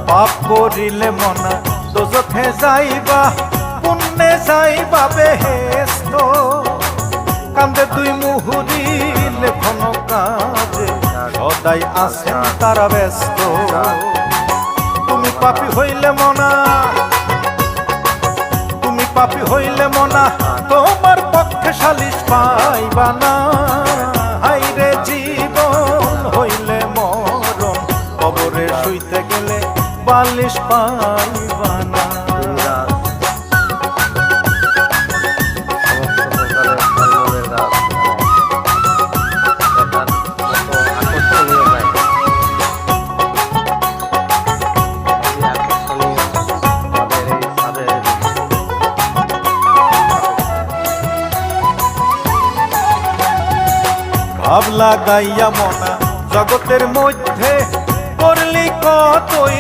পাপ করিলে মনা দোজখে যাইবা, পুণ্যে যাইবা বেহেশত। কান্দে দুই মুহুরি লেখন কাজে, সদাই আছেন তারা ব্যস্ত। তুমি পাপী হইলে মনা, তুমি পাপী হইলে মনা, তোমার পক্ষে সালিশ পাইবা না। হাইরে জীবন হইলে মরণ, কবরে শুইতে গেলে বালিশ পাইবা না। ভাব লাগাইয়া মনা জগতের মধ্যে করলি কতই